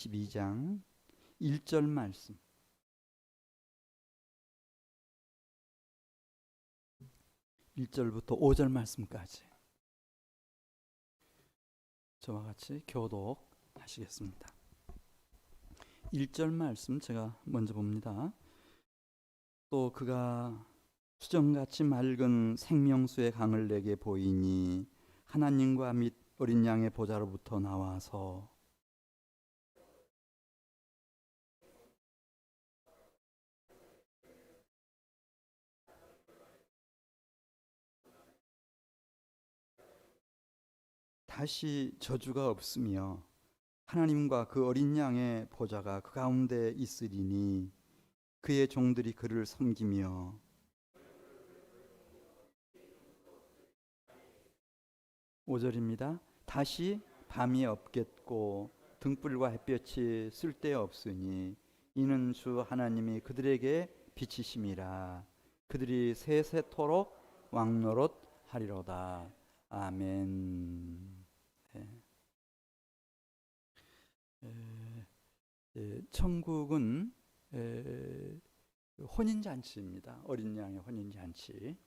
12장 1절 말씀, 1절부터 5절 말씀까지 저와 같이 교독하시겠습니다. 1절 말씀 제가 먼저 봅니다. 또 그가 수정같이 맑은 생명수의 강을 내게 보이니 하나님과 및 어린 양의 보좌로부터 나와서 다시 저주가 없으며 하나님과 그 어린 양의 보좌가 그 가운데 있으리니 그의 종들이 그를 섬기며 5절입니다. 다시 밤이 없겠고 등불과 햇볕이 쓸데없으니 이는 주 하나님이 그들에게 빛이심이라. 그들이 세세토록 왕노릇 하리로다. 아멘. 천국은 혼인잔치입니다. 어린 양의 혼인잔치.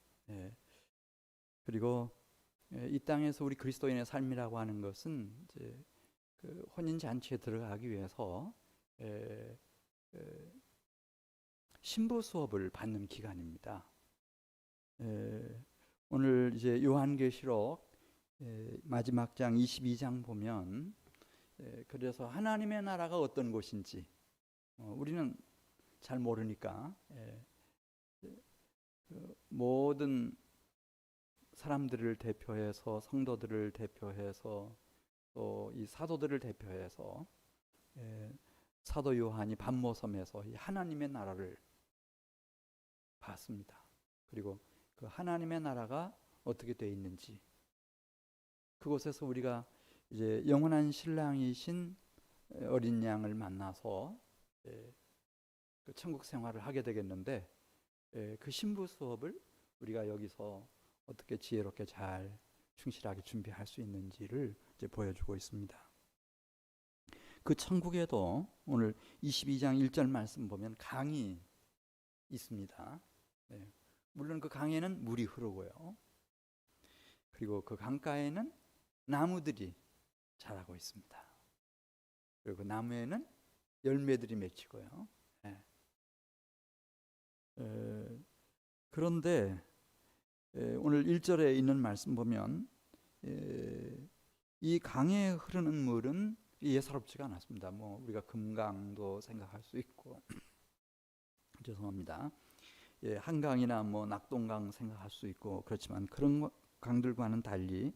그리고 이 땅에서 우리 그리스도인의 삶이라고 하는 것은 이제 그 혼인잔치에 들어가기 위해서 신부 수업을 받는 기간입니다. 오늘 이제 요한계시록 마지막 장 22장 보면 그래서 하나님의 나라가 어떤 곳인지 우리는 잘 모르니까 모든 사람들을 대표해서 성도들을 대표해서 또 이 사도들을 대표해서 사도 요한이 밤모섬에서 이 하나님의 나라를 봤습니다. 그리고 그 하나님의 나라가 어떻게 되어 있는지 그곳에서 우리가 이제 영원한 신랑이신 어린 양을 만나서 그 천국 생활을 하게 되겠는데 그 신부 수업을 우리가 여기서 어떻게 지혜롭게 잘 충실하게 준비할 수 있는지를 이제 보여주고 있습니다. 그 천국에도 오늘 22장 1절 말씀 보면 강이 있습니다. 물론 그 강에는 물이 흐르고요. 그리고 그 강가에는 나무들이 자라고 있습니다. 그리고 그 나무에는 열매들이 맺히고요. 그런데 오늘 1절에 있는 말씀 보면 이 강에 흐르는 물은 예사롭지가 않았습니다. 뭐 우리가 금강도 생각할 수 있고 죄송합니다. 한강이나 뭐 낙동강 생각할 수 있고 그렇지만 그런 강들과는 달리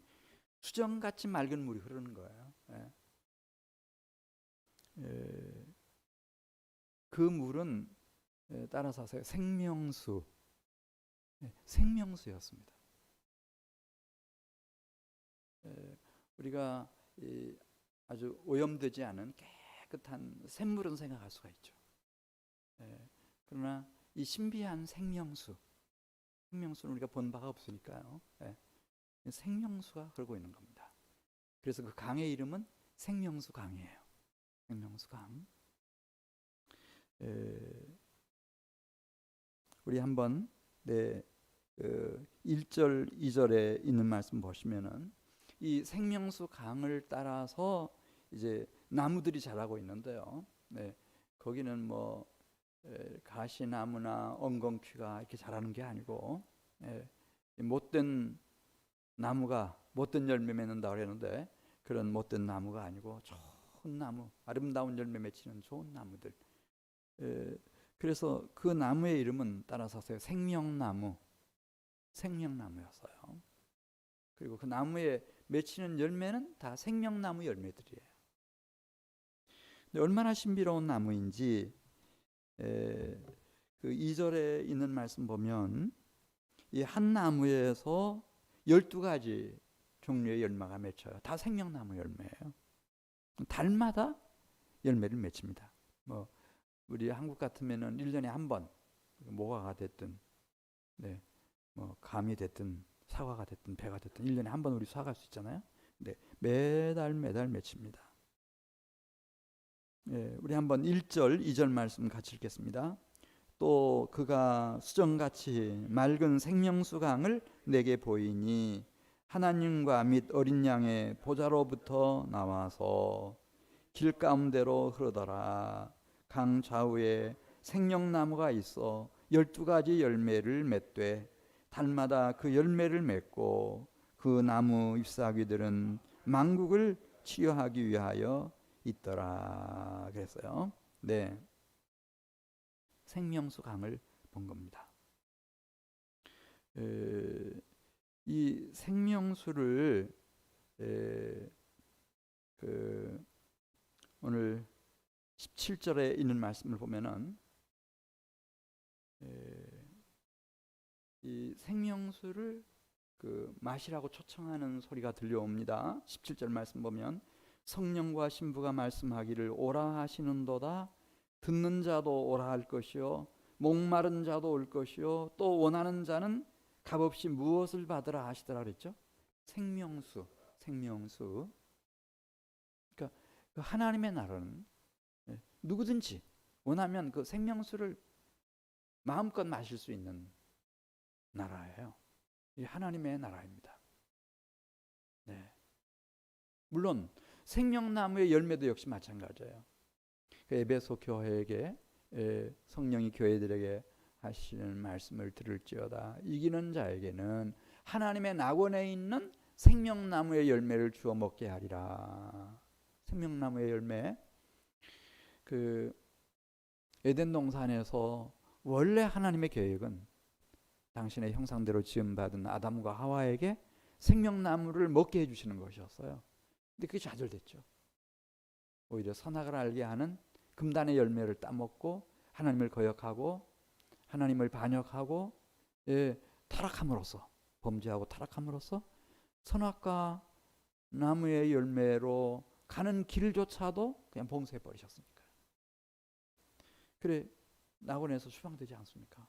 수정같이 맑은 물이 흐르는 거예요. 그 물은 따라서 생명수였습니다. 우리가 아주 오염되지 않은 깨끗한 샘물은 생각할 수가 있죠. 그러나 이 신비한 생명수는 우리가 본 바가 없으니까요. 생명수가 흐르고 있는 겁니다. 그래서 그 강의 이름은 생명수 강이에요. 생명수 강. 우리 한번 1절, 2절에 있는 말씀 보시면은 이 생명수 강을 따라서 이제 나무들이 자라고 있는데요. 거기는 뭐 가시나무나 엉겅퀴가 이렇게 자라는 게 아니고 못된 나무가 못된 열매 맺는다 그랬는데 그런 못된 나무가 아니고 좋은 나무, 아름다운 열매 맺히는 좋은 나무들. 그래서 그 나무의 이름은 따라서 생명나무였어요. 그리고 그 나무에 맺히는 열매는 다 생명나무 열매들이에요. 근데 얼마나 신비로운 나무인지 그 2절에 있는 말씀 보면 이 한 나무에서 12가지 종류의 열매가 맺혀요. 다 생명나무 열매예요. 달마다 열매를 맺힙니다. 뭐 우리 한국 같으면은 1년에 한 번 모과가 됐든 뭐 감이 됐든 사과가 됐든 배가 됐든 1년에 한 번 우리 수확할 수 있잖아요. 매달 맺힙니다. 우리 한번 1절, 2절 말씀 같이 읽겠습니다. 또 그가 수정같이 맑은 생명수 강을 내게 보이니 하나님과 및 어린 양의 보좌로부터 나와서 길 가운데로 흐르더라. 강 좌우에 생명나무가 있어 12가지 열매를 맺되 달마다 그 열매를 맺고 그 나무 잎사귀들은 만국을 치유하기 위하여 있더라. 그랬어요. 네, 생명수 강을 본 겁니다. 이 생명수를 오늘 17절에 있는 말씀을 보면은 이 생명수를 마시라고 초청하는 소리가 들려옵니다. 17절 말씀 보면 성령과 신부가 말씀하기를 오라 하시는도다. 듣는 자도 오라 할 것이요 목마른 자도 올 것이요 또 원하는 자는 값없이 무엇을 받으라 하시더라 그랬죠. 생명수. 그러니까 그 하나님의 나라는 누구든지 원하면 그 생명수를 마음껏 마실 수 있는 나라예요. 이 하나님의 나라입니다. 네. 물론 생명나무의 열매도 역시 마찬가지예요. 그 에베소 교회에게 성령이 교회들에게 하시는 말씀을 들을지어다. 이기는 자에게는 하나님의 낙원에 있는 생명나무의 열매를 주어 먹게 하리라. 생명나무의 열매. 그 에덴 동산에서 원래 하나님의 계획은 당신의 형상대로 지음받은 아담과 하와에게 생명나무를 먹게 해주시는 것이었어요. 근데 그게 좌절됐죠. 오히려 선악을 알게 하는 금단의 열매를 따먹고 하나님을 거역하고 하나님을 반역하고 타락함으로써, 범죄하고 타락함으로써 선악과 나무의 열매로 가는 길조차도 그냥 봉쇄해 버리셨으니까. 그래 낙원에서 추방되지 않습니까?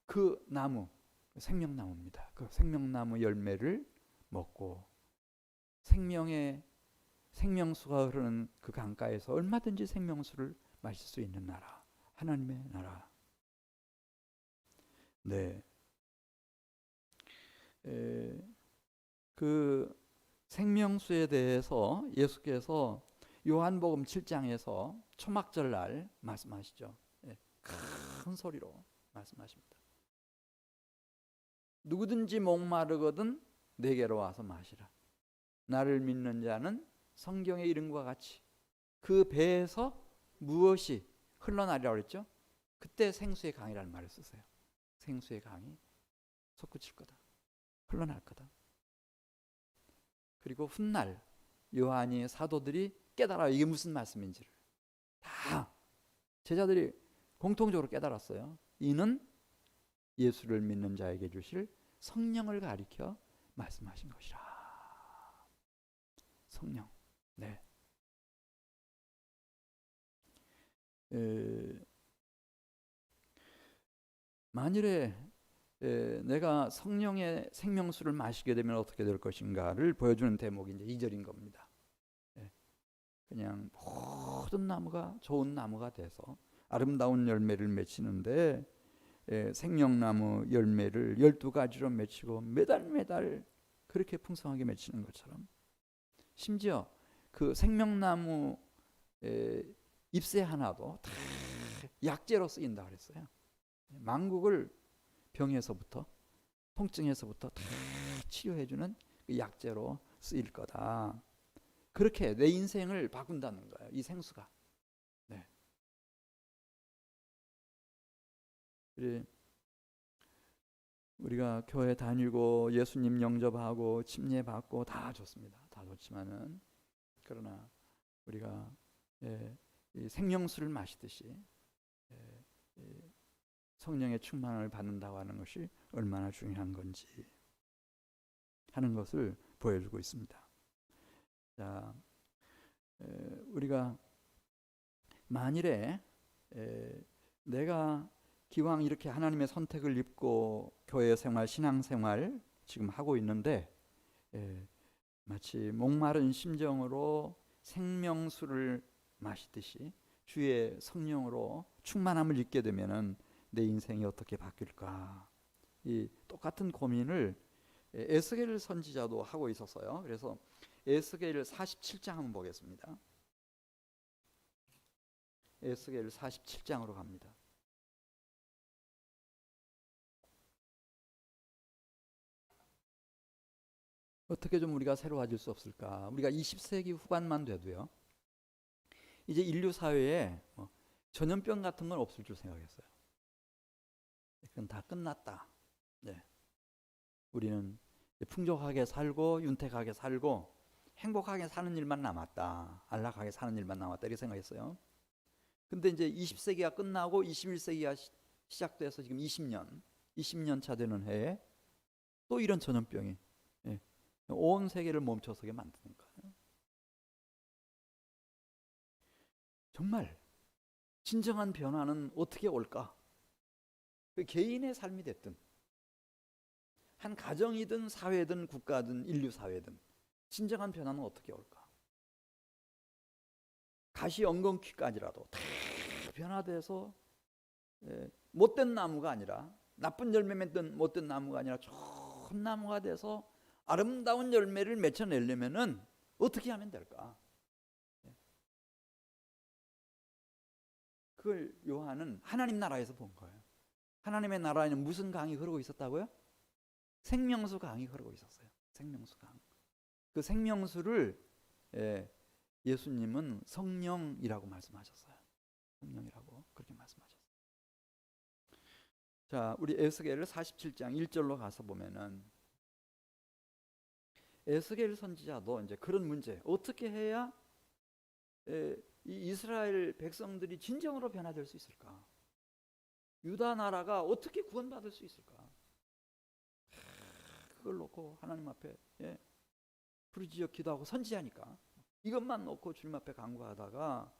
그 나무, 생명나무입니다. 그 생명나무 열매를 먹고 생명수가 흐르는 그 강가에서 얼마든지 생명수를 마실 수 있는 나라, 하나님의 나라. 네. 그 생명수에 대해서 예수께서 요한복음 7장에서 초막절날 말씀하시죠. 큰 소리로 말씀하십니다. 누구든지 목마르거든 내게로 와서 마시라. 나를 믿는 자는 성경의 이름과 같이 그 배에서 무엇이 흘러나리라고 그랬죠? 그때 생수의 강이라는 말을 쓰세요. 생수의 강이 솟구칠 거다. 흘러날 거다. 그리고 훗날 요한이 사도들이 깨달아 이게 무슨 말씀인지를 다 제자들이 공통적으로 깨달았어요. 이는 예수를 믿는 자에게 주실 성령을 가리켜 말씀하신 것이라. 성령. 네. 만일에 내가 성령의 생명수를 마시게 되면 어떻게 될 것인가를 보여주는 대목이 이제 2절인 겁니다. 그냥 모든 나무가 좋은 나무가 돼서 아름다운 열매를 맺히는데 생명나무 열매를 12가지로 맺히고 매달 그렇게 풍성하게 맺히는 것처럼 심지어 그 생명나무 잎새 하나도 다 약재로 쓰인다 그랬어요. 만국을 병에서부터 통증에서부터 다 치료해주는 그 약재로 쓰일 거다. 그렇게 내 인생을 바꾼다는 거예요. 이 생수가. 네. 우리가 교회 다니고 예수님 영접하고 침례받고 다 좋습니다. 다 좋지만은 그러나 우리가 이 생명수를 마시듯이 성령의 충만을 받는다고 하는 것이 얼마나 중요한 건지 하는 것을 보여주고 있습니다. 자, 우리가 만일에 내가 기왕 이렇게 하나님의 선택을 입고 교회 생활, 신앙 생활 지금 하고 있는데 마치 목마른 심정으로 생명수를 마시듯이 주의 성령으로 충만함을 입게 되면은 내 인생이 어떻게 바뀔까? 이 똑같은 고민을 에스겔 선지자도 하고 있었어요. 그래서 에스겔 47장 한번 보겠습니다. 에스겔 47장으로 갑니다. 어떻게 좀 우리가 새로워질 수 없을까? 우리가 20세기 후반만 돼도요, 이제 인류 사회에 전염병 같은 건 없을 줄 생각했어요. 그건 다 끝났다. 네. 우리는 풍족하게 살고 윤택하게 살고 행복하게 사는 일만 남았다. 안락하게 사는 일만 남았다. 이렇게 생각했어요. 근데 이제 20세기가 끝나고 21세기가 시작돼서 지금 20년 차 되는 해에 또 이런 전염병이 온 세계를 멈춰서게 만드는 거예요. 정말 진정한 변화는 어떻게 올까? 그 개인의 삶이 됐든 한 가정이든 사회든 국가든 인류 사회든 진정한 변화는 어떻게 올까? 가시 엉겅퀴까지라도 다 변화돼서 못된 나무가 아니라 나쁜 열매 맺던 못된 나무가 아니라 좋은 나무가 돼서 아름다운 열매를 맺혀내려면은 어떻게 하면 될까? 그걸 요한은 하나님 나라에서 본 거예요. 하나님의 나라에는 무슨 강이 흐르고 있었다고요? 생명수 강이 흐르고 있었어요. 생명수 강. 그 생명수를 예수님은 성령이라고 말씀하셨어요. 성령이라고 그렇게 말씀하셨어요. 자, 우리 에스겔 47장 1절로 가서 보면은 에스겔 선지자도 이제 그런 문제, 어떻게 해야 이 이스라엘 백성들이 진정으로 변화될 수 있을까? 유다 나라가 어떻게 구원받을 수 있을까? 그걸 놓고 하나님 앞에 부르짖어 기도하고 선지하니까 이것만 놓고 주님 앞에 간구하다가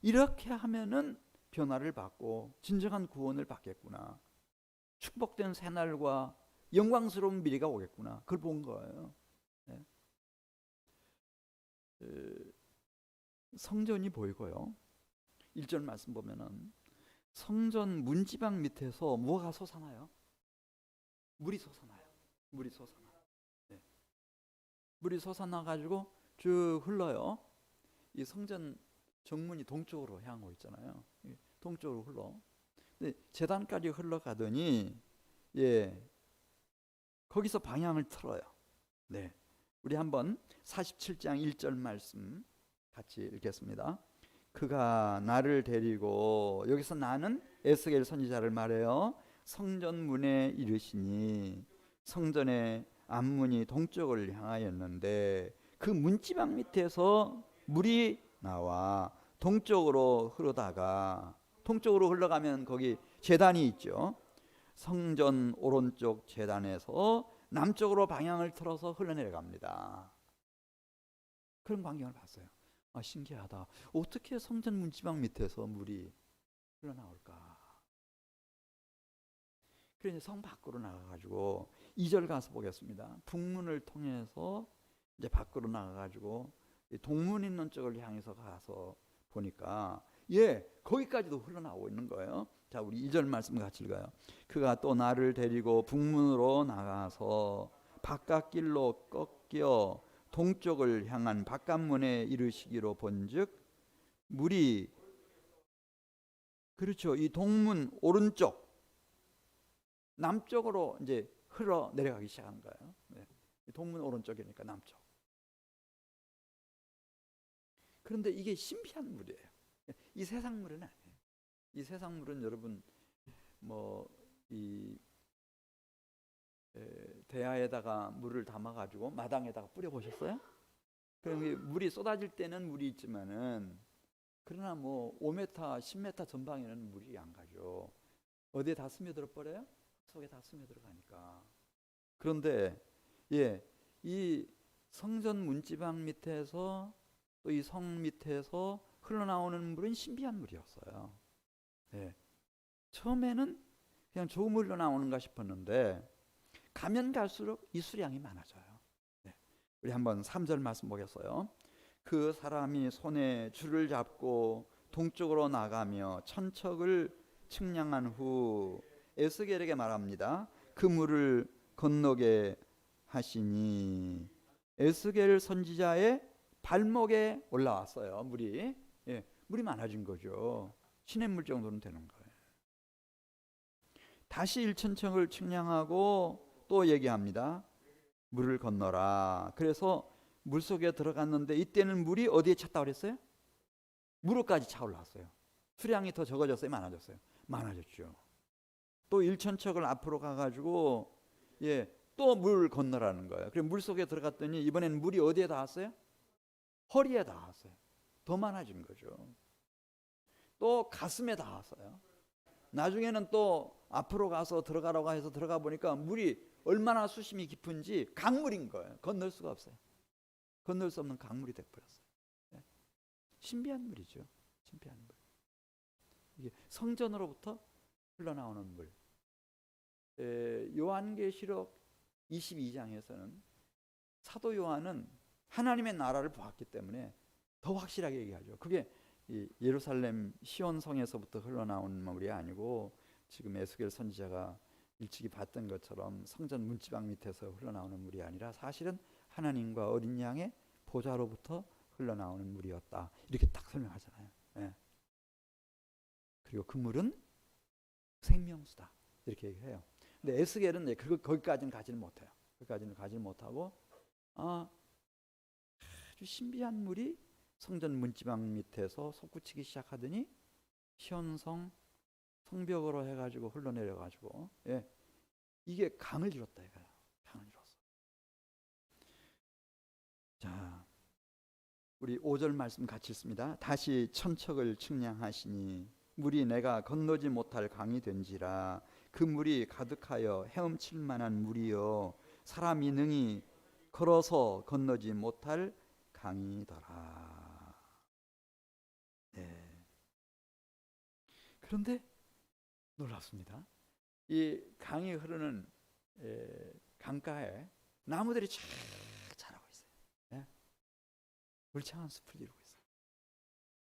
이렇게 하면은 변화를 받고 진정한 구원을 받겠구나. 축복된 새날과 영광스러운 미래가 오겠구나. 그걸 본 거예요. 성전이 보이고요. 1절 말씀 보면은 성전 문지방 밑에서 뭐가 솟아나요? 물이 솟아나요. 물이 솟아나. 물이 솟아나 가지고 쭉 흘러요. 이 성전 정문이 동쪽으로 향하고 있잖아요. 동쪽으로 흘러. 근데 제단까지 흘러가더니 거기서 방향을 틀어요. 네. 우리 한번 47장 1절 말씀 같이 읽겠습니다. 그가 나를 데리고, 여기서 나는 에스겔 선지자를 말해요. 성전 문에 이르시니 성전의 앞문이 동쪽을 향하였는데 그 문지방 밑에서 물이 나와 동쪽으로 흐르다가, 동쪽으로 흘러가면 거기 제단이 있죠. 성전 오른쪽 제단에서 남쪽으로 방향을 틀어서 흘러내려갑니다. 그런 광경을 봤어요. 신기하다. 어떻게 성전 문지방 밑에서 물이 흘러나올까? 그래서 성 밖으로 나가가지고 2절 가서 보겠습니다. 북문을 통해서 이제 밖으로 나가가지고 동문 있는 쪽을 향해서 가서 보니까 거기까지도 흘러나오고 있는 거예요. 자, 우리 2절 말씀 같이 읽어요. 그가 또 나를 데리고 북문으로 나가서 바깥길로 꺾여 동쪽을 향한 바깥문에 이르시기로 본즉 물이, 그렇죠, 이 동문 오른쪽 남쪽으로 이제 흘러 내려가기 시작한 거예요. 동문 오른쪽이니까 남쪽. 그런데 이게 신비한 물이에요. 이 세상 물은 아니에요. 이 세상 물은 여러분 이 대야에다가 물을 담아가지고 마당에다가 뿌려보셨어요? 그럼 물이 쏟아질 때는 물이 있지만은, 그러나 5m, 10m 전방에는 물이 안 가죠. 어디에 다 스며들어 버려요? 속에 다 스며들어가니까. 그런데 이 성전 문지방 밑에서 또 이 성 밑에서 흘러나오는 물은 신비한 물이었어요. 처음에는 그냥 좋은 물로 나오는가 싶었는데 가면 갈수록 이 수량이 많아져요. 우리 한번 3절 말씀 보겠어요. 그 사람이 손에 줄을 잡고 동쪽으로 나가며 천척을 측량한 후 에스겔에게 말합니다. 그 물을 건너게 하시니 에스겔 선지자의 발목에 올라왔어요. 물이. 예, 물이 많아진 거죠. 시냇물 정도는 되는 거예요. 다시 일천척을 측량하고 또 얘기합니다. 물을 건너라. 그래서 물속에 들어갔는데 이때는 물이 어디에 찼다고 그랬어요? 무릎까지 차 올라왔어요. 수량이 더 적어졌어요? 많아졌어요? 많아졌죠. 또 일천척을 앞으로 가가지고 또 물 건너라는 거예요. 그럼 물속에 들어갔더니 이번에는 물이 어디에 닿았어요? 허리에 닿았어요. 더 많아진 거죠. 또 가슴에 닿았어요. 나중에는 또 앞으로 가서 들어가라고 해서 들어가 보니까 물이 얼마나 수심이 깊은지 강물인 거예요. 건널 수가 없어요. 건널 수 없는 강물이 돼버렸어요. 신비한 물이죠. 신비한 물. 이게 성전으로부터 흘러나오는 물. 요한계시록 22장에서는 사도 요한은 하나님의 나라를 보았기 때문에 더 확실하게 얘기하죠. 그게 예루살렘 시온성에서부터 흘러나온 물이 아니고 지금 에스겔 선지자가 일찍이 봤던 것처럼 성전 문지방 밑에서 흘러나오는 물이 아니라 사실은 하나님과 어린 양의 보좌로부터 흘러나오는 물이었다. 이렇게 딱 설명하잖아요. 예. 그리고 그 물은 생명수다. 이렇게 얘기해요. 근데 에스겔은 거기까지는 가지는 못해요. 거기까지는 가지는 못하고 아주 신비한 물이 성전 문지방 밑에서 솟구치기 시작하더니 시온성 성벽으로 해가지고 흘러내려가지고 이게 강을 이뤘다 이거예요. 강을 이뤘어. 자, 우리 5절 말씀 같이 읽습니다. 다시 천척을 측량하시니 물이 내가 건너지 못할 강이 된지라 그 물이 가득하여 헤엄칠 만한 물이요 사람이 능히 걸어서 건너지 못할 강이더라. 네. 그런데 놀랍습니다. 이 강이 흐르는 강가에 나무들이 쫙 자라고 있어요. 네? 울창한 숲을 이루고 있어요.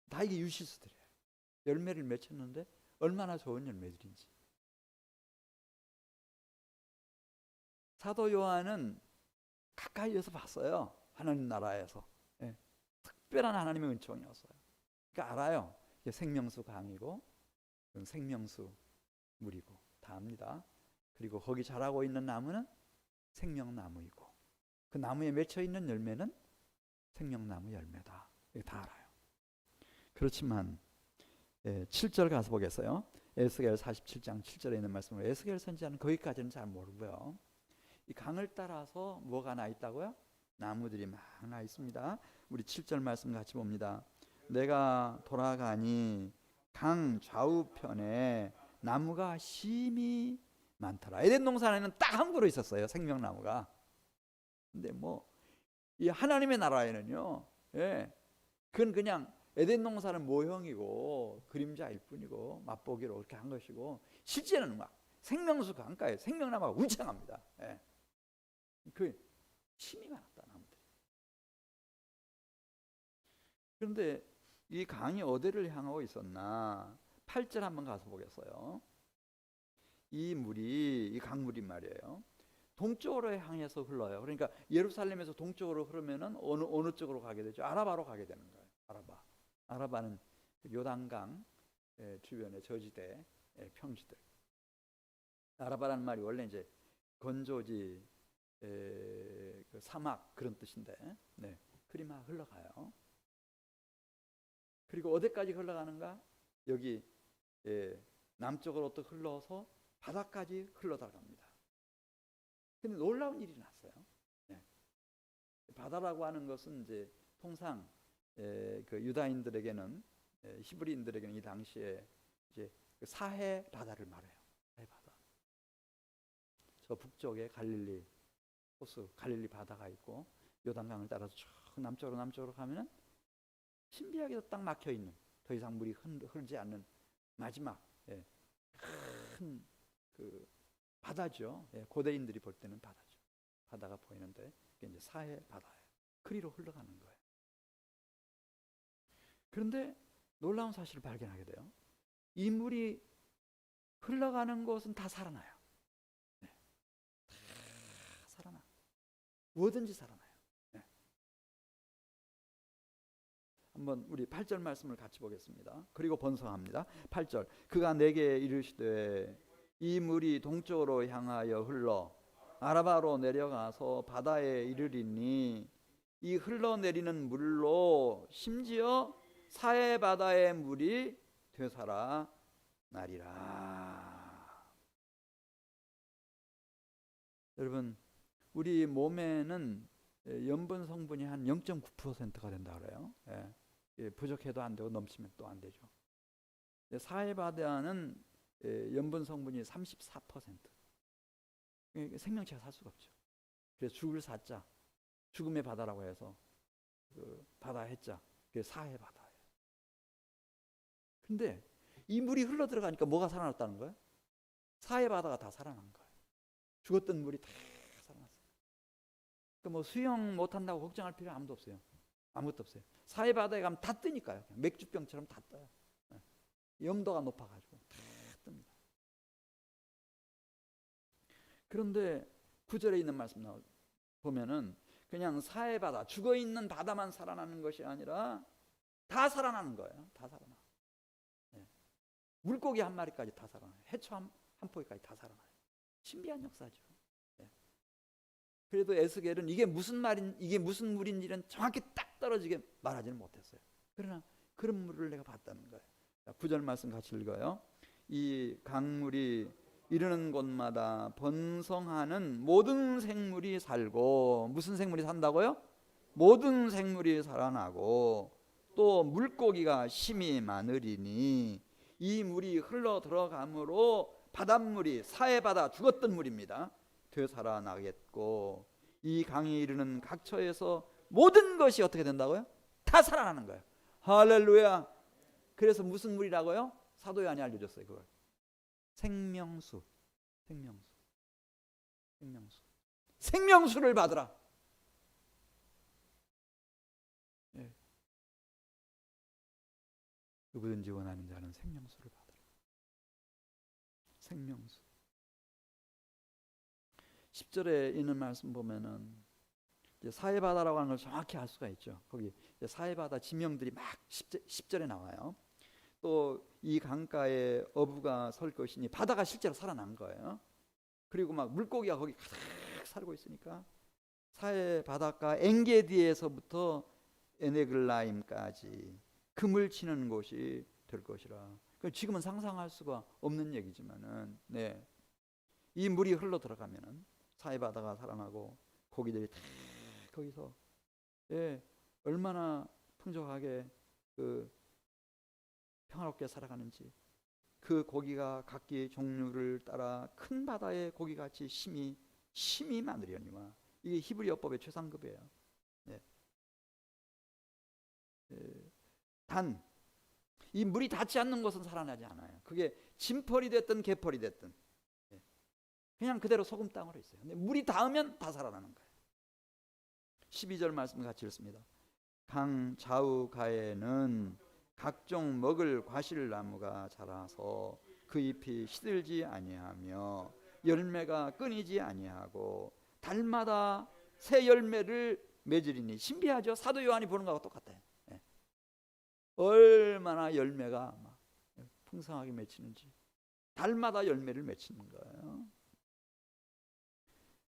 다 이게 유실수들이에요. 열매를 맺혔는데 얼마나 좋은 열매들인지. 사도 요한은 가까이에서 봤어요. 하나님 나라에서. 특별한 하나님의 은총이었어요. 그러니까 알아요. 이게 생명수 강이고 생명수 물이고 다 압니다. 그리고 거기 자라고 있는 나무는 생명나무이고 그 나무에 맺혀 있는 열매는 생명나무 열매다. 이거 다 알아요. 그렇지만 7절 가서 보겠어요. 에스겔 47장 7절에 있는 말씀으로 에스겔 선지자는 거기까지는 잘 모르고요. 이 강을 따라서 뭐가 나 있다고요? 나무들이 막 나 있습니다. 우리 7절 말씀 같이 봅니다. 내가 돌아가니 강 좌우편에 나무가 심히 많더라. 에덴 동산에는 딱 한 그루 있었어요. 생명나무가. 근데 이 하나님의 나라에는요. 그건 그냥 에덴 동산은 모형이고 그림자일 뿐이고 맛보기로 그렇게 한 것이고 실제는 막 생명수 강가에 생명나무가 울창합니다. 그 심이 많았다 나무들이. 그런데 이 강이 어디를 향하고 있었나? 8절 한번 가서 보겠어요. 이 강물이 말이에요. 동쪽으로 향해서 흘러요. 그러니까 예루살렘에서 동쪽으로 흐르면은 어느 쪽으로 가게 되죠? 아라바로 가게 되는 거예요. 아라바는 요단강 주변의 저지대, 평지들. 아라바라는 말이 원래 이제 건조지, 그 사막 그런 뜻인데, 그리 막 흘러가요. 그리고 어디까지 흘러가는가? 여기 남쪽으로 또 흘러서 바다까지 흘러들어갑니다. 근데 놀라운 일이 났어요. 바다라고 하는 것은 이제 통상 그 유다인들에게는 히브리인들에게는 이 당시에 이제 사해 바다를 말해요. 사해 바다. 저 북쪽에 갈릴리 호수, 갈릴리 바다가 있고 요단강을 따라서 쭉 남쪽으로 가면은 신비하게도 딱 막혀 있는 더 이상 물이 흐르지 않는 마지막 큰 그 바다죠. 고대인들이 볼 때는 바다죠. 바다가 보이는데 이게 이제 사해 바다예요. 그리로 흘러가는 거예요. 그런데 놀라운 사실을 발견하게 돼요. 이 물이 흘러가는 곳은 다 살아나요. 네. 다 살아나. 뭐든지 살아나요. 네. 한번 우리 8절 말씀을 같이 보겠습니다. 그리고 번성합니다. 8절. 그가 내게 이르시되 이 물이 동쪽으로 향하여 흘러 아라바로 내려가서 바다에 이르리니 이 흘러내리는 물로 심지어 사해 바다의 물이 되살아나리라. 여러분, 우리 몸에는 염분 성분이 한 0.9%가 된다 그래요. 예, 부족해도 안 되고 넘치면 또 안 되죠. 사해 바다는 염분 성분이 34%. 생명체가 살 수가 없죠. 그래서 죽을 사자, 죽음의 바다라고 해서 그 바다 해자, 그게 사해 바다예요. 근데 이 물이 흘러 들어가니까 뭐가 살아났다는 거예요? 사해 바다가 다 살아난 거예요. 죽었던 물이 다 살아났어요. 그러니까 뭐 수영 못한다고 걱정할 필요 아무도 없어요. 아무것도 없어요. 사해 바다에 가면 다 뜨니까요. 맥주병처럼 다 떠요. 염도가 높아가지고 다 뜹니다. 그런데 9절에 있는 말씀 보면은 그냥 사해 바다, 죽어 있는 바다만 살아나는 것이 아니라 다 살아나는 거예요. 다 살아나. 물고기 한 마리까지 다 살아나요. 해초 한 포기까지 다 살아나요. 신비한 역사죠. 그래도 에스겔은 이게 무슨 물인지는 정확히 딱 떨어지게 말하지는 못했어요. 그러나 그런 물을 내가 봤다는 거예요. 9절 말씀 같이 읽어요. 이 강물이 이르는 곳마다 번성하는 모든 생물이 살고, 무슨 생물이 산다고요? 모든 생물이 살아나고 또 물고기가 심히 많으리니 이 물이 흘러 들어가므로 바닷물이, 사해바다, 죽었던 물입니다, 되살아나겠고 이 강이 이르는 각처에서 모든 것이 어떻게 된다고요? 다 살아나는 거예요. 할렐루야. 그래서 무슨 물이라고요? 사도 요한이 알려줬어요. 그걸 생명수. 생명수를 받으라. 예. 누구든지 원하는 자는 생명수를 받으라. 생명수. 10절에 있는 말씀 보면은 사해바다라고 하는 걸 정확히 알 수가 있죠. 거기 사해바다 지명들이 막 10절에 나와요. 또 이 강가에 어부가 설 것이니, 바다가 실제로 살아난 거예요. 그리고 막 물고기가 거기 가득 살고 있으니까 사해 바닷가 엔게디에서부터 에네글라임까지 금을 치는 곳이 될 것이라. 지금은 상상할 수가 없는 얘기지만은, 이 물이 흘러 들어가면은 사해 바다가 살아나고 고기들이 다 거기서 얼마나 풍족하게 평화롭게 살아가는지, 그 고기가 각기 종류를 따라 큰 바다의 고기같이 심히 많으려니와. 이게 히브리어법의 최상급이에요. 단 이 물이 닿지 않는 곳은 살아나지 않아요. 그게 진펄이 됐든 개펄이 됐든 그냥 그대로 소금 땅으로 있어요. 근데 물이 닿으면 다 살아나는 거예요. 12절 말씀 같이 읽습니다. 강 좌우가에는 각종 먹을 과실나무가 자라서 그 잎이 시들지 아니하며 열매가 끊이지 아니하고 달마다 새 열매를 맺으리니. 신비하죠? 사도 요한이 보는 거하고 똑같아요. 얼마나 열매가 막 풍성하게 맺히는지, 달마다 열매를 맺히는 거예요.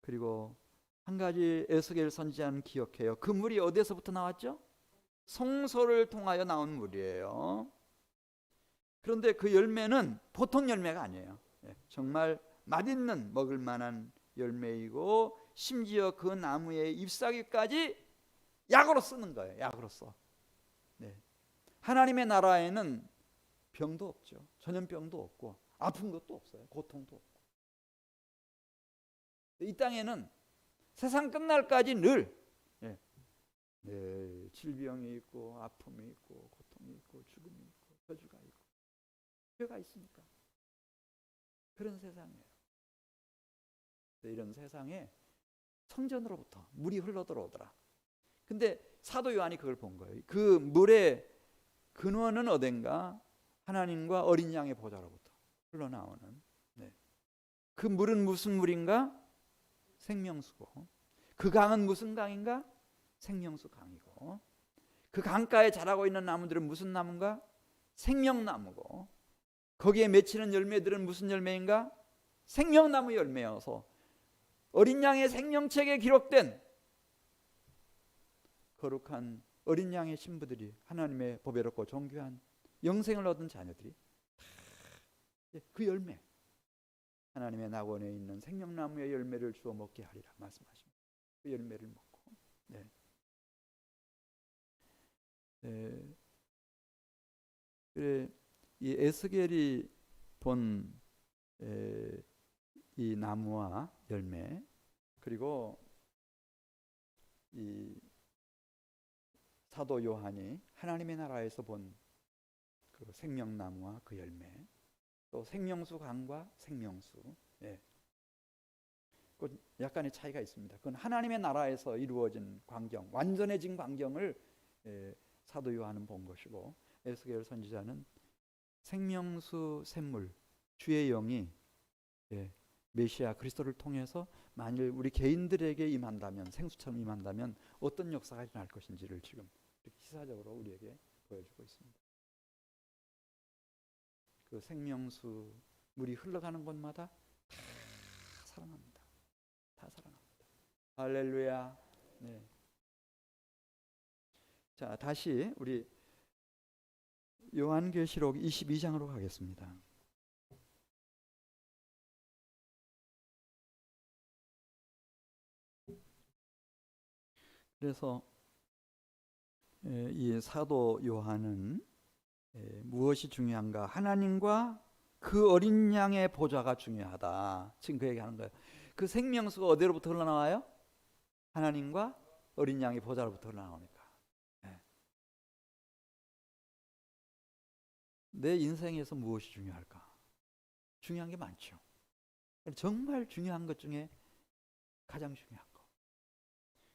그리고 한 가지 에스겔 선지자는 기억해요. 그 물이 어디에서부터 나왔죠? 성소를 통하여 나온 물이에요. 그런데 그 열매는 보통 열매가 아니에요. 정말 맛있는, 먹을 만한 열매이고, 심지어 그 나무의 잎사귀까지 약으로 쓰는 거예요. 약으로 써. 하나님의 나라에는 병도 없죠. 전염병도 없고 아픈 것도 없어요. 고통도 없고. 이 땅에는 세상 끝날까지 늘 질병이 있고 아픔이 있고 고통이 있고 죽음이 있고 저주가 있고 죄가 있으니까 그런 세상이에요. 이런 세상에 성전으로부터 물이 흘러 들어오더라. 근데 사도 요한이 그걸 본 거예요. 그 물에 근원은 어딘가? 하나님과 어린 양의 보좌로부터 흘러나오는. 네. 그 물은 무슨 물인가? 생명수고. 그 강은 무슨 강인가? 생명수 강이고. 그 강가에 자라고 있는 나무들은 무슨 나무인가? 생명나무고. 거기에 맺히는 열매들은 무슨 열매인가? 생명나무 열매여서 어린 양의 생명책에 기록된 거룩한 어린 양의 신부들이, 하나님의 보배롭고 존귀한 영생을 얻은 자녀들이 그 열매, 하나님의 낙원에 있는 생명나무의 열매를 주워 먹게 하리라 말씀하십니다. 그 열매를 먹고. 네. 네. 그래, 이 에스겔이 본 이 나무와 열매, 그리고 이 사도 요한이 하나님의 나라에서 본 그 생명나무와 그 열매, 또 생명수 강과 생명수, 예. 그 약간의 차이가 있습니다. 그건 하나님의 나라에서 이루어진 광경, 완전해진 광경을 사도 요한은 본 것이고, 에스겔 선지자는 생명수 샘물, 주의 영이 메시아 그리스도를 통해서 만일 우리 개인들에게 임한다면, 생수처럼 임한다면 어떤 역사가 일어날 것인지를 지금 시사적으로 우리에게 보여주고 있습니다. 그 생명수 물이 흘러가는 곳마다 다 살아납니다. 다 살아납니다. 할렐루야. 네. 자, 다시 우리 요한계시록 22장으로 가겠습니다. 그래서 이 사도 요한은 무엇이 중요한가? 하나님과 그 어린 양의 보좌가 중요하다. 지금 그 얘기하는 거예요. 그 생명수가 어디로부터 흘러나와요? 하나님과 어린 양의 보좌로부터 흘러나오니까. 내 인생에서 무엇이 중요할까? 중요한 게 많죠. 정말 중요한 것 중에 가장 중요한 것,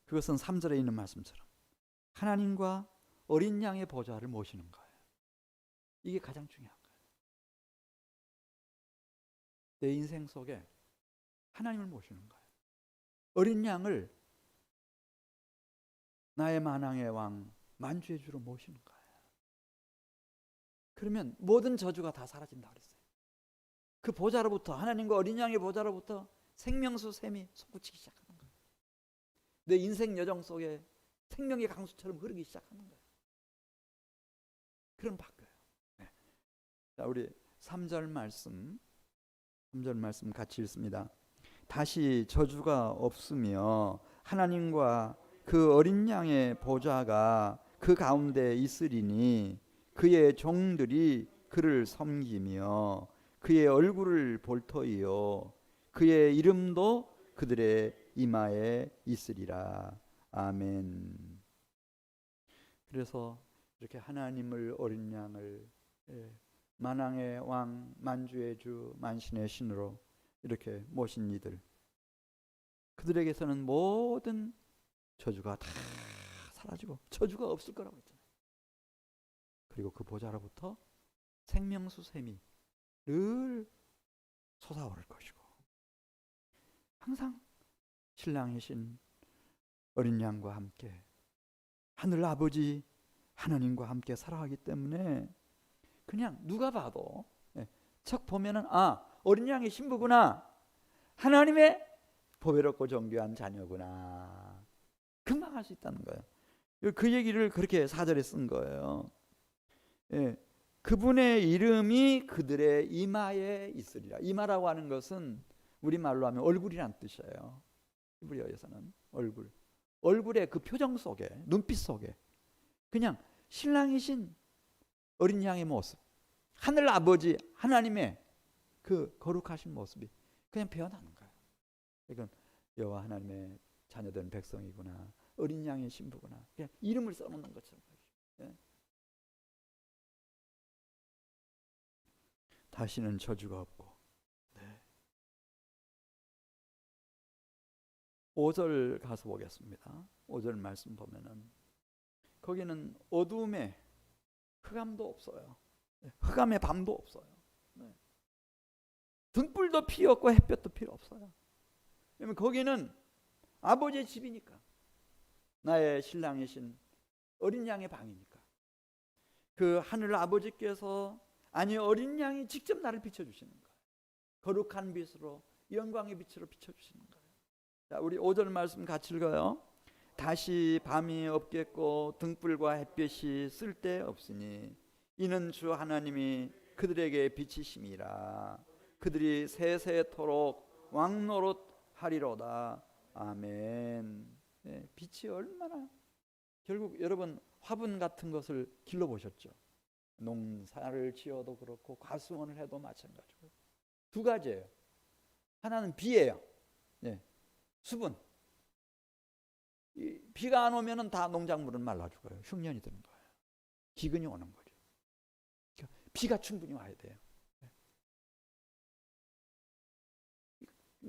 그것은 3절에 있는 말씀처럼 하나님과 어린 양의 보좌를 모시는 거예요. 이게 가장 중요한 거예요. 내 인생 속에 하나님을 모시는 거예요. 어린 양을 나의 만왕의 왕, 만주의 주로 모시는 거예요. 그러면 모든 저주가 다 사라진다 그랬어요. 그 보좌로부터, 하나님과 어린 양의 보좌로부터 생명수 샘이 솟구치기 시작하는 거예요. 내 인생 여정 속에 생명의 강수처럼 흐르기 시작하는 거예요. 그럼 바뀌어요. 네. 자, 우리 3절 말씀 같이 읽습니다. 다시 저주가 없으며 하나님과 그 어린 양의 보좌가 그 가운데 있으리니 그의 종들이 그를 섬기며 그의 얼굴을 볼 터이요 그의 이름도 그들의 이마에 있으리라. 아멘. 그래서 이렇게 하나님을, 어린 양을 만왕의 왕, 만주의 주, 만신의 신으로 이렇게 모신 이들, 그들에게서는 모든 저주가 다 사라지고 저주가 없을 거라고 했잖아요. 그리고 그 보좌로부터 생명수 샘이 늘 솟아오를 것이고, 항상 신랑이신 어린 양과 함께 하늘 아버지 하나님과 함께 살아가기 때문에 그냥 누가 봐도 척 보면은 어린 양의 신부구나, 하나님의 보배롭고 존귀한 자녀구나, 금방 알 수 있다는 거예요. 그 얘기를 그렇게 4절에 쓴 거예요. 그분의 이름이 그들의 이마에 있으리라. 이마라고 하는 것은 우리말로 하면 얼굴이란 뜻이에요. 히브리어에서는 얼굴의 그 표정 속에, 눈빛 속에 그냥 신랑이신 어린 양의 모습, 하늘 아버지 하나님의 그 거룩하신 모습이 그냥 배어나는 거예요. 이건 여호와 하나님의 자녀된 백성이구나, 어린 양의 신부구나, 그냥 이름을 써놓는 것처럼. 다시는 저주가 없고. 5절 가서 보겠습니다. 5절 말씀 보면은 거기는 어두움에 흑암도 없어요. 흑암의 밤도 없어요. 등불도 필요 없고 햇볕도 필요 없어요. 왜냐면 거기는 아버지의 집이니까. 나의 신랑이신 어린 양의 방이니까. 그 하늘 아버지께서 아니 어린 양이 직접 나를 비춰주시는 거예요. 거룩한 빛으로 영광의 빛으로 비춰주시는 거예요. 자, 우리 5절 말씀 같이 읽어요. 다시 밤이 없겠고 등불과 햇볕이 쓸데없으니 이는 주 하나님이 그들에게 빛이심이라. 그들이 세세토록 왕노릇하리로다. 아멘. 네, 빛이 얼마나, 결국 여러분 화분 같은 것을 길러보셨죠? 농사를 지어도 그렇고 과수원을 해도 마찬가지고 두 가지예요. 하나는 비예요. 네, 수분. 비가 안 오면은 다 농작물은 말라 죽어요. 흉년이 드는 거예요. 기근이 오는 거죠. 그러니까 비가 충분히 와야 돼요.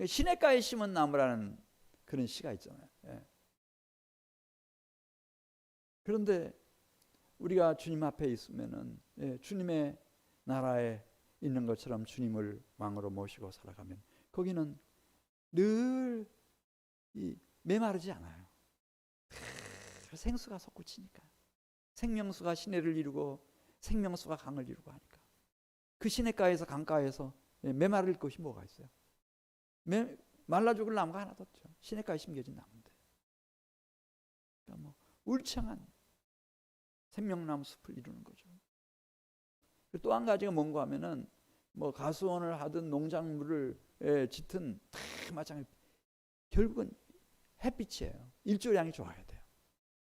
시냇가에 심은 나무라는 그런 시가 있잖아요. 그런데 우리가 주님 앞에 있으면은 주님의 나라에 있는 것처럼 주님을 왕으로 모시고 살아가면 거기는 늘 메마르지 않아요. 생수가 솟구치니까. 생명수가 시내를 이루고 생명수가 강을 이루고 하니까. 그 시냇가에서 강가에서 메마를 것이 뭐가 있어요? 말라 죽을 나무가 하나도 없죠. 시냇가에 심겨진 나무인데. 그러니까 뭐 울창한 생명나무 숲을 이루는 거죠. 또 한 가지가 뭔가 하면은 뭐 가수원을 하든 농작물을 짓든 다 마찬가지. 결국은 햇빛이에요. 일조량이 좋아야 돼요.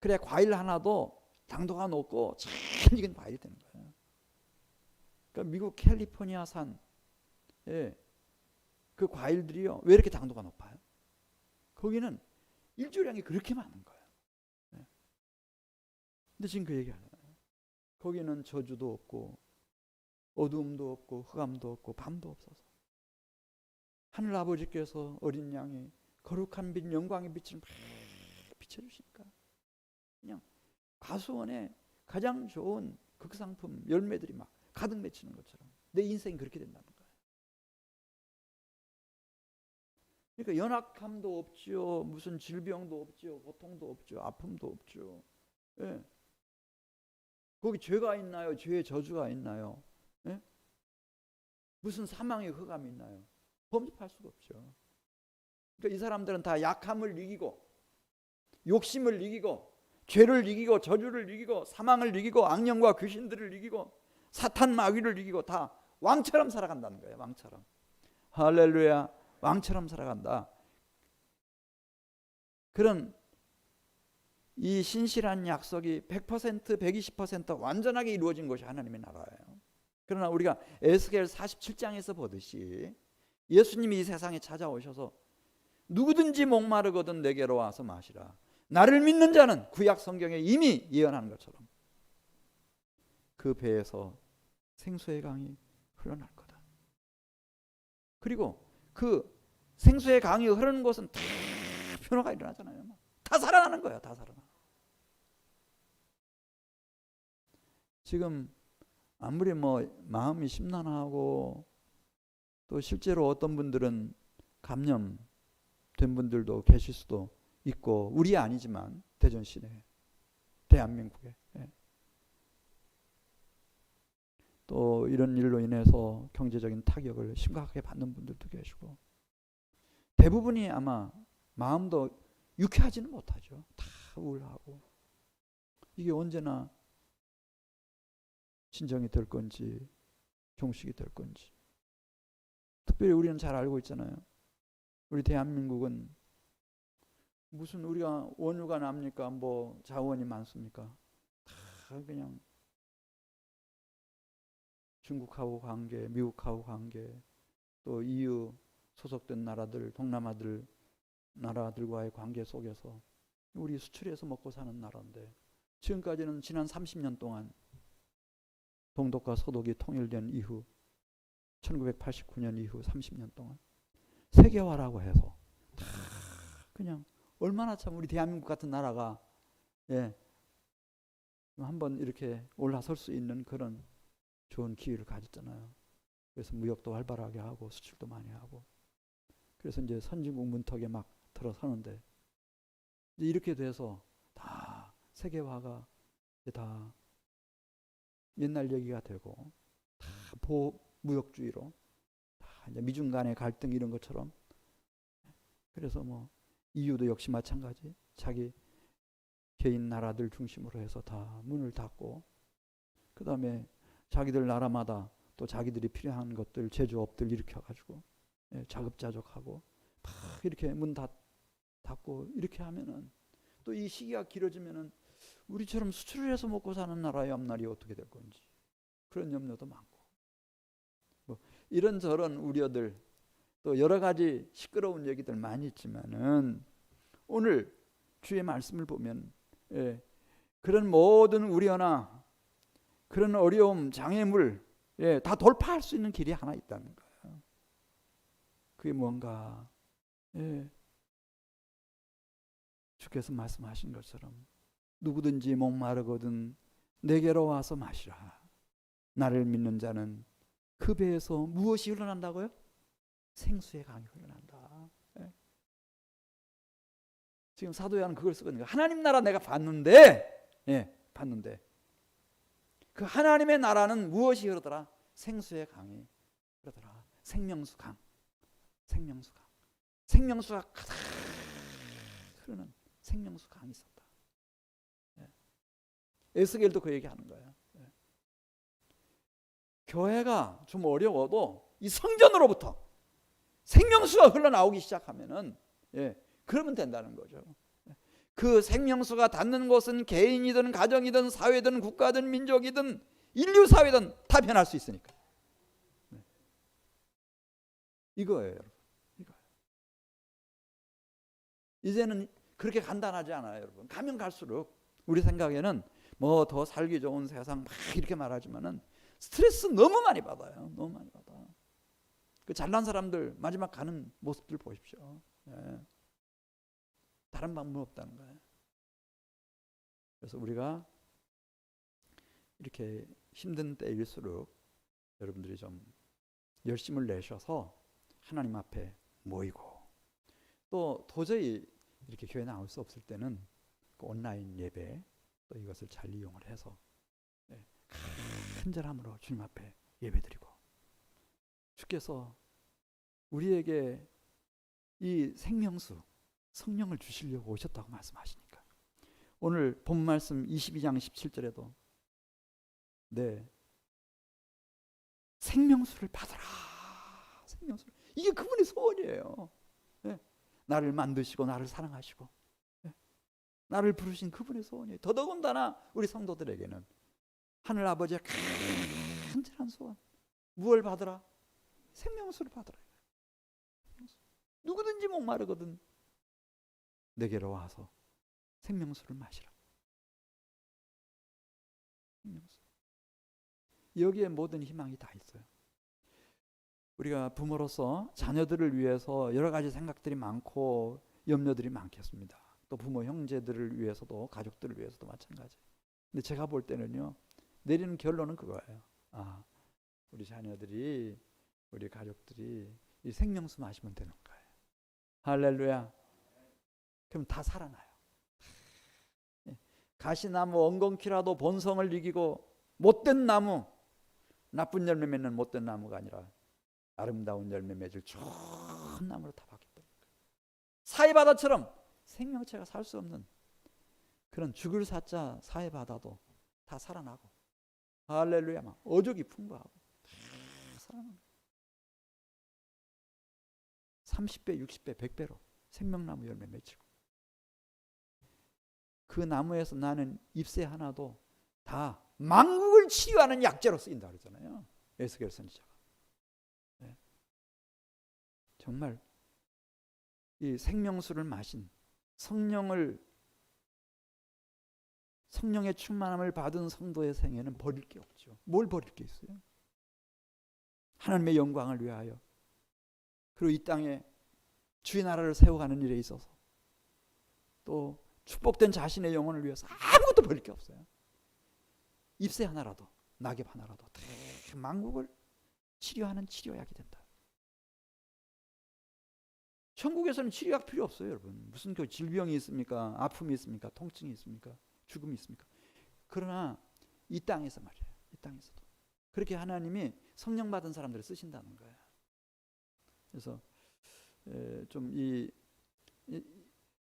그래야 과일 하나도 당도가 높고 참 익은 과일이 되는 거예요. 그러니까 미국 캘리포니아산 그 과일들이요, 왜 이렇게 당도가 높아요? 거기는 일조량이 그렇게 많은 거예요. 근데 지금 그 얘기하잖아요. 거기는 저주도 없고 어두움도 없고 흑암도 없고 밤도 없어서 하늘 아버지께서 어린 양이 거룩한 빛 영광의 빛을 막 비춰주시니까 그냥 가수원에 가장 좋은 극상품 열매들이 막 가득 맺히는 것처럼 내 인생이 그렇게 된다는 거예요. 그러니까 연약함도 없죠. 무슨 질병도 없죠. 고통도 없죠. 아픔도 없죠. 예. 거기 죄가 있나요? 죄의 저주가 있나요? 예? 무슨 사망의 흑암이 있나요? 범접할 수가 없죠. 그러니까 이 사람들은 다 약함을 이기고 욕심을 이기고 죄를 이기고 저주를 이기고 사망을 이기고 악령과 귀신들을 이기고 사탄 마귀를 이기고 다 왕처럼 살아간다는 거예요. 왕처럼. 할렐루야. 왕처럼 살아간다. 그런 이 신실한 약속이 100%, 120% 완전하게 이루어진 것이 하나님의 나라예요. 그러나 우리가 에스겔 47장에서 보듯이 예수님이 이 세상에 찾아오셔서 누구든지 목마르거든 내게로 와서 마시라. 나를 믿는 자는 구약 성경에 이미 예언하는 것처럼 그 배에서 생수의 강이 흘러날 거다. 그리고 그 생수의 강이 흐르는 곳은 다 변화가 일어나잖아요. 다 살아나는 거예요. 다 살아나. 지금 아무리 뭐 마음이 심란하고 또 실제로 어떤 분들은 감염된 분들도 계실 수도 있고 우리 아니지만 대전 시내 대한민국에 또 이런 일로 인해서 경제적인 타격을 심각하게 받는 분들도 계시고 대부분이 아마 마음도 유쾌하지는 못하죠. 다 우울하고 이게 언제나 진정이 될 건지 종식이 될 건지. 특별히 우리는 잘 알고 있잖아요. 우리 대한민국은 무슨 우리가 원유가 납니까? 뭐 자원이 많습니까? 다 그냥 중국하고 관계, 미국하고 관계, 또 EU 소속된 나라들, 동남아들 나라들과의 관계 속에서 우리 수출해서 먹고 사는 나라인데 지금까지는 지난 30년 동안 동독과 서독이 통일된 이후 1989년 이후 30년 동안 세계화라고 해서 다 그냥 얼마나 참 우리 대한민국 같은 나라가 한번 이렇게 올라설 수 있는 그런 좋은 기회를 가졌잖아요. 그래서 무역도 활발하게 하고 수출도 많이 하고, 그래서 이제 선진국 문턱에 막 들어서는데, 이제 이렇게 돼서 다 세계화가 이제 다 옛날 얘기가 되고, 다 보무역주의로 다 이제 미중 간의 갈등 이런 것처럼. 그래서 뭐 EU도 역시 마찬가지, 자기 개인 나라들 중심으로 해서 다 문을 닫고, 그 다음에 자기들 나라마다 또 자기들이 필요한 것들 제조업들 일으켜가지고 자급자족하고 막 이렇게 문 닫고 이렇게 하면은, 또 이 시기가 길어지면은 우리처럼 수출을 해서 먹고 사는 나라의 앞날이 어떻게 될 건지 그런 염려도 많고, 뭐 이런저런 우려들, 또 여러 가지 시끄러운 얘기들 많이 있지만은, 오늘 주의 말씀을 보면 그런 모든 우려나 그런 어려움, 장애물 다 돌파할 수 있는 길이 하나 있다는 거예요. 그게 뭔가, 주께서 말씀하신 것처럼 누구든지 목마르거든 내게로 와서 마시라. 나를 믿는 자는 그 배에서 무엇이 흘러난다고요? 생수의 강이 흘러난다. 지금 사도 요한은 그걸 쓰거든요. 하나님 나라 내가 봤는데, 봤는데 그 하나님의 나라는 무엇이 흐르더라? 생수의 강이 흐르더라. 생명수 강, 생명수가 가득 흐르는 생명수 강이 있었다. 에스겔도 그 얘기하는 거예요. 교회가 좀 어려워도 이 성전으로부터 생명수가 흘러나오기 시작하면은, 그러면 된다는 거죠. 그 생명수가 닿는 곳은 개인이든 가정이든 사회든 국가든 민족이든 인류 사회든 다 변할 수 있으니까. 이거예요, 여러분. 이거예요. 이제는 그렇게 간단하지 않아요, 여러분. 가면 갈수록 우리 생각에는 뭐 더 살기 좋은 세상 막 이렇게 말하지만은 스트레스 너무 많이 받아요. 너무 많이 받아. 그 잘난 사람들 마지막 가는 모습들 보십시오. 다른 방법 없다는 거예요. 그래서 우리가 이렇게 힘든 때일수록 여러분들이 좀 열심을 내셔서 하나님 앞에 모이고, 또 도저히 이렇게 교회 나올 수 없을 때는 그 온라인 예배, 또 이것을 잘 이용을 해서 간절함으로 주님 앞에 예배드리고, 주께서 우리에게 이 생명수 성령을 주시려고 오셨다고 말씀하시니까, 오늘 본 말씀 22장 17절에도 생명수를 받아라. 생명수. 이게 그분의 소원이에요. 나를 만드시고 나를 사랑하시고 나를 부르신 그분의 소원이에요. 더더군다나 우리 성도들에게는 하늘 아버지의 간절한 소원, 무엇을 받으라? 생명수를 받으라. 누구든지 목마르거든 내게로 와서 생명수를 마시라. 생명수. 여기에 모든 희망이 다 있어요. 우리가 부모로서 자녀들을 위해서 여러 가지 생각들이 많고 염려들이 많겠습니다. 또 부모 형제들을 위해서도, 가족들을 위해서도 마찬가지. 근데 제가 볼 때는요, 내리는 결론은 그거예요. 우리 자녀들이, 우리 가족들이 이 생명수 마시면 되는 거예요. 할렐루야. 그럼 다 살아나요. 가시나무 엉겅퀴라도 본성을 이기고 못된 나무, 나쁜 열매 맺는 못된 나무가 아니라 아름다운 열매 맺을 좋은 나무로 다 바뀌었다. 사해바다처럼 생명체가 살 수 없는 그런 죽을 사자 사해바다도 다 살아나고, 할렐루야, 막 어족이 풍부하고 다 살아나는 30배, 60배, 100배로 생명나무 열매 맺히고, 그 나무에서 나는 잎새 하나도 다 만국을 치유하는 약재로 쓰인다 그러잖아요, 에스겔 선지자가. 정말 이 생명수를 마신 성령의 충만함을 받은 성도의 생애는 버릴 게 없죠. 뭘 버릴 게 있어요? 하나님의 영광을 위하여, 그리고 이 땅에 주의 나라를 세워가는 일에 있어서, 또 축복된 자신의 영혼을 위해서 아무것도 버릴 게 없어요. 잎새 하나라도, 낙엽 하나라도 만국을 치료하는 치료약이 된다. 천국에서는 치료약 필요 없어요, 여러분. 무슨 그 질병이 있습니까? 아픔이 있습니까? 통증이 있습니까? 죽음이 있습니까? 그러나 이 땅에서 말이에요. 이 땅에서도 그렇게 하나님이 성령 받은 사람들을 쓰신다는 거예요. 그래서 좀 이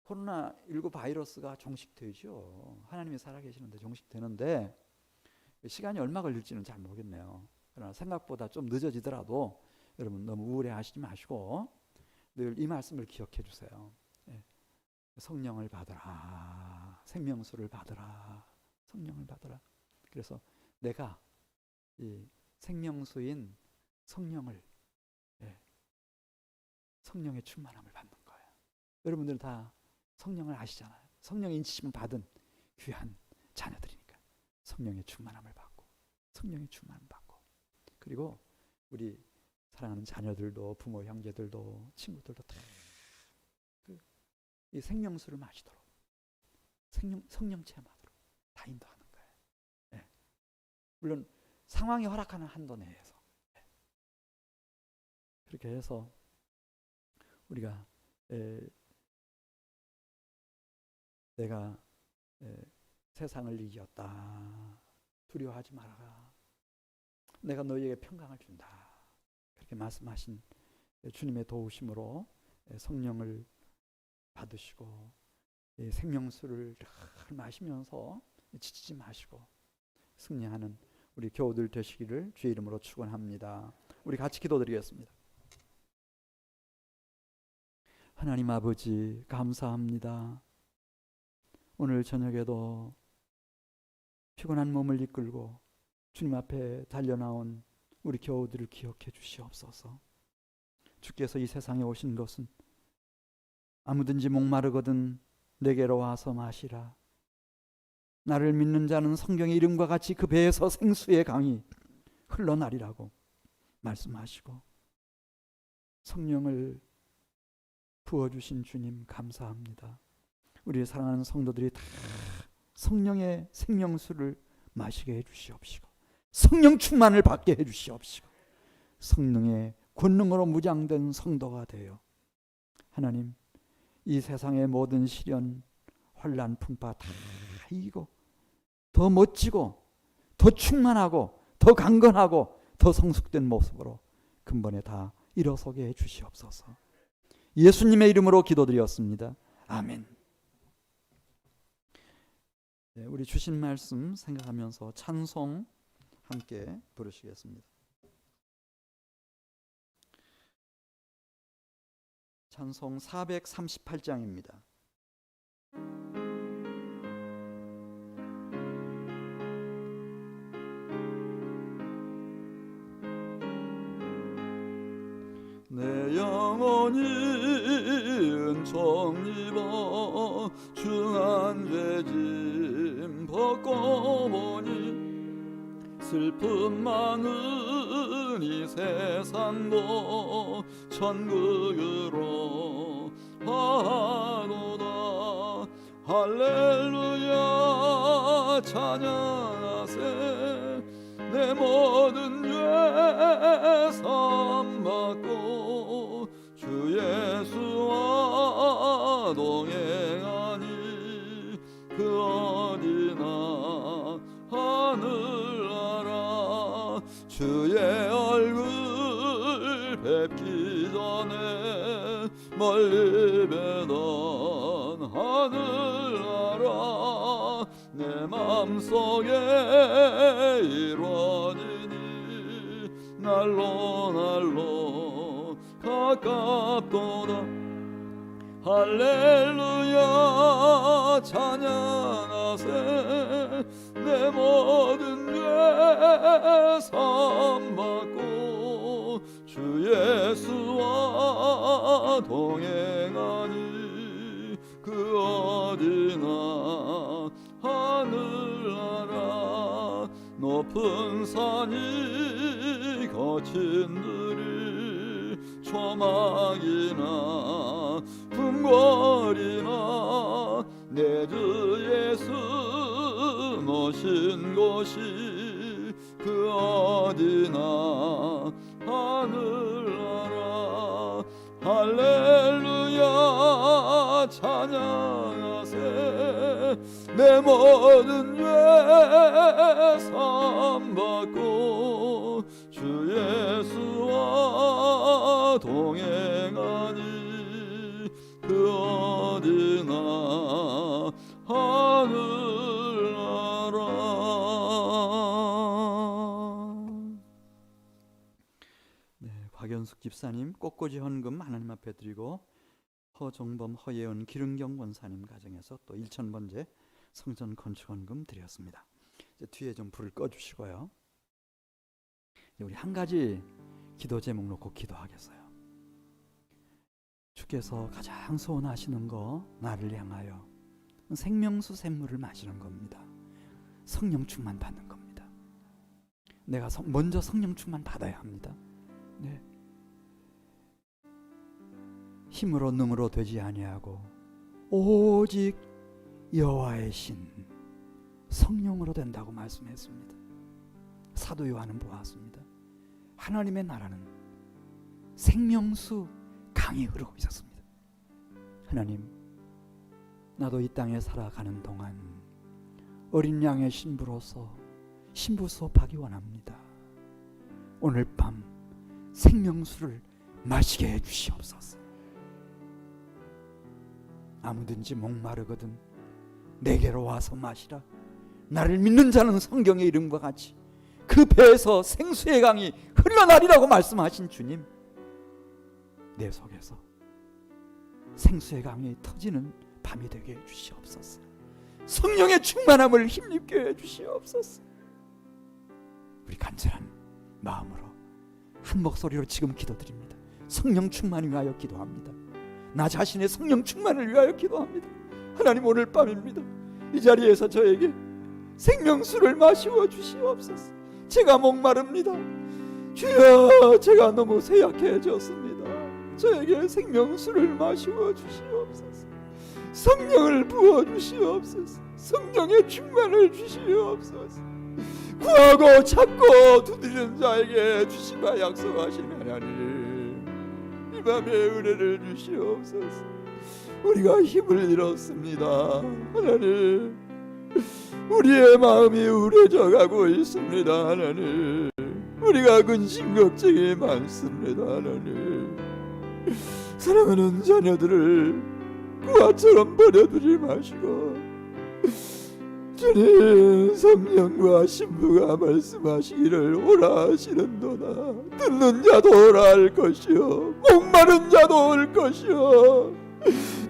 코로나19 바이러스가 종식되죠. 하나님이 살아계시는데 종식되는데 시간이 얼마 걸릴지는 잘 모르겠네요. 그러나 생각보다 좀 늦어지더라도 여러분 너무 우울해하시지 마시고 늘 이 말씀을 기억해 주세요. 성령을 받으라. 생명수를 받으라. 성령을 받으라. 그래서 내가 이 생명수인 성령을, 성령의 충만함을 받는 거예요. 여러분들은 다 성령을 아시잖아요. 성령의 인치심을 받은 귀한 자녀들이니까 성령의 충만함을 받고, 성령의 충만함을 받고, 그리고 우리 사랑하는 자녀들도, 부모 형제들도, 친구들도 다 이 생명수를 마시도록, 성령 체험하도록 다 인도하는 거예요. 물론 상황이 허락하는 한도 내에서 그렇게 해서 우리가 내가 세상을 이겼다, 두려워하지 말아라, 내가 너희에게 평강을 준다, 그렇게 말씀하신 주님의 도우심으로 성령을 받으시고 생명수를 마시면서 지치지 마시고 승리하는 우리 교우들 되시기를 주의 이름으로 축원합니다. 우리 같이 기도드리겠습니다. 하나님 아버지 감사합니다. 오늘 저녁에도 피곤한 몸을 이끌고 주님 앞에 달려나온 우리 교우들을 기억해 주시옵소서. 주께서 이 세상에 오신 것은 아무든지 목마르거든 내게로 와서 마시라. 나를 믿는 자는 성경의 이름과 같이 그 배에서 생수의 강이 흘러나리라고 말씀하시고 성령을 부어주신 주님 감사합니다. 우리 사랑하는 성도들이 다 성령의 생명수를 마시게 해주시옵시고 성령 충만을 받게 해주시옵시고 성령의 권능으로 무장된 성도가 되어 하나님 이 세상의 모든 시련, 환난, 풍파 다 이기고 더 멋지고 더 충만하고 더 강건하고 더 성숙된 모습으로 근본에 다 일어서게 해주시옵소서. 예수님의 이름으로 기도드렸습니다. 아멘. 우리 주신 말씀 생각하면서 찬송 함께 부르시겠습니다. 찬송 438장입니다. 내 영혼이 은총 입어 중한 죄짐 벗고 보니 슬픔 많은 이 세상도 천국으로 하도다. 할렐루야 찬양하세. 내 모든 죄 사함받고 주 예수와 동행하니 그 어디나 하늘나라. 주의 얼굴 뵙기 전에 멀리 뵈던 하늘나라. 내 맘속에 이루어지니 날로 날로 가깝도다. 할렐루야 찬양하세. 내 모든 죄 사함받고 주 예수와 동행하니 그 어디나 하늘나라. 높은 산이 거친 들이 초막이나 궁궐이나 내 주 예수 오신 곳이 그 어디나 하늘나라 할렐루야 찬양하세 내 모든 죄 사함받고 주 예수와 동행하니 그 어디나 하늘나라. 네, 박연숙 집사님 꽃꽂이 헌금 하나님 앞에 드리고 허정범, 허예은, 기릉경 권사님 가정에서 또 1,000번째 성전 건축 헌금 드렸습니다. 이제 뒤에 좀 불을 꺼주시고요. 우리 한 가지 기도 제목 놓고 기도하겠어요. 주께서 가장 소원하시는 거 나를 향하여 생명수 샘물을 마시는 겁니다. 성령 충만 받는 겁니다. 내가 먼저 성령 충만 받아야 합니다. 네. 힘으로 능으로 되지 아니하고 오직 여호와의 신 성령으로 된다고 말씀했습니다. 사도 요한은 보았습니다. 하나님의 나라는 생명수 강이 흐르고 있었습니다. 하나님, 나도 이 땅에 살아가는 동안 어린 양의 신부로서 신부 수업하기 원합니다. 오늘 밤 생명수를 마시게 해주시옵소서. 아무든지 목마르거든 내게로 와서 마시라. 나를 믿는 자는 성경의 이름과 같이 그 배에서 생수의 강이 흘러나리라고 말씀하신 주님, 내 속에서 생수의 강이 터지는 밤이 되게 해주시옵소서. 성령의 충만함을 힘입게 해주시옵소서. 우리 간절한 마음으로 한 목소리로 지금 기도드립니다. 성령 충만을 위하여 기도합니다. 나 자신의 성령 충만을 위하여 기도합니다. 하나님, 오늘 밤입니다. 이 자리에서 저에게 생명수를 마시워 주시옵소서. 제가 목마릅니다. 주여, 제가 너무 쇠약해졌습니다. 저에게 생명수를 마시워 주시옵소서. 성령을 부어 주시옵소서. 성령의 충만을 주시옵소서. 구하고 찾고 두드리는 자에게 주시마 약속하신 하나님, 이 밤에 은혜를 주시옵소서. 우리가 힘을 잃었습니다. 하나님, 우리의 마음이 우려져 가고 있습니다. 하나님, 우리가 근심 걱정이 많습니다. 하나님, 사랑하는 자녀들을 구하처럼 버려두지 마시고 주님, 성령과 신부가 말씀하시기를 오라 하시는도다. 듣는 자도 오라 할 것이요 목마른 자도 올 것이요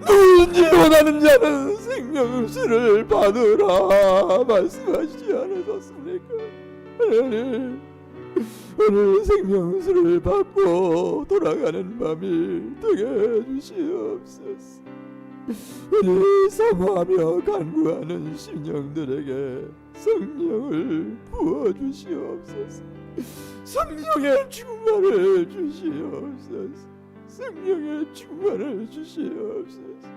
누군지 원하는 자는 생명수를 받으라 말씀하시지 않으셨습니까? 하나님, 오늘 생명수를 받고 돌아가는 밤이 되게 해주시옵소서. 우리 사모하며 간구하는 심령들에게 성령을 부어주시옵소서. 성령의 충만을 주시옵소서. 성령의 충만을 주시옵소서.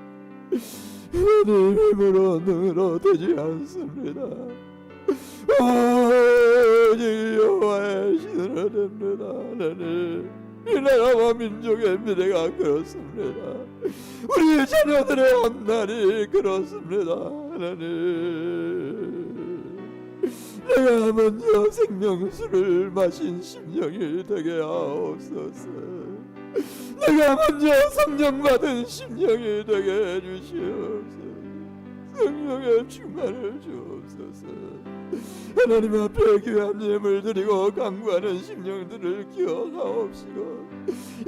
하나님, 힘으로 능으로 되지 않습니다. 오직 여호와의 신으로 됩니다. 하나님, 이 나라와 민족의 미래가 그렇습니다. 우리 자녀들의 앞날이 그렇습니다. 하나님, 내가 먼저 생명수를 마신 심령이 되게 하옵소서. 내가 먼저 성령 받은 심령이 되게 해주시옵소서. 성령의 충만을 주옵소서. 하나님 앞에 귀한 예물 드리고 간구하는 심령들을 기억하옵시고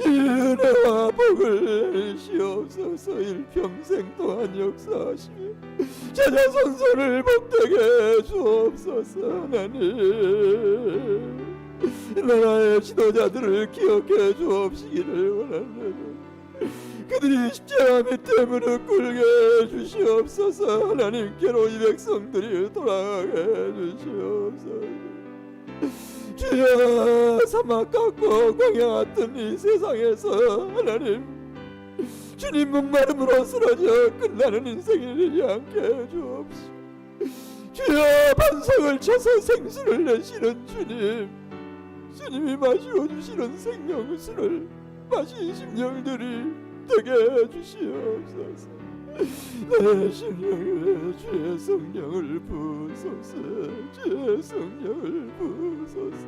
이 은혜와 복을 내리시옵소서. 일평생 동안 역사하시며 자자손손을 복되게 주옵소서. 하나님, 나라의 지도자들을 기억해 주옵시기를 원합니다. 그들이 십자가 밑에 무릎 꿇게 해주시옵소서. 하나님께로 이 백성들이 돌아가게 해주시옵소서. 주여, 사막 같고 광야 같은 이 세상에서 하나님, 주님 목마름으로 쓰러져 끝나는 인생이 되지 않게 해주옵시고 주여, 반석을 쳐서 생수를 내시는 주님, 주님이 마시고 주시는 생명수를 마신 심령들이 되게 해주시옵소서. 내 심령에 주의 성령을 부으소서. 주의 성령을 부으소서.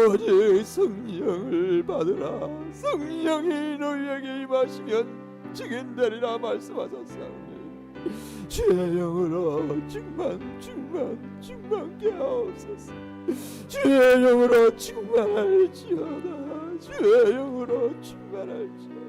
오직 성령을 받으라. 성령이 너희에게 임하시면 증인되리라 말씀하셨사오니 주의 영으로 충만케 하옵소서. 주의 영으로 충만할지어다. 주의 영으로 충만할지어다.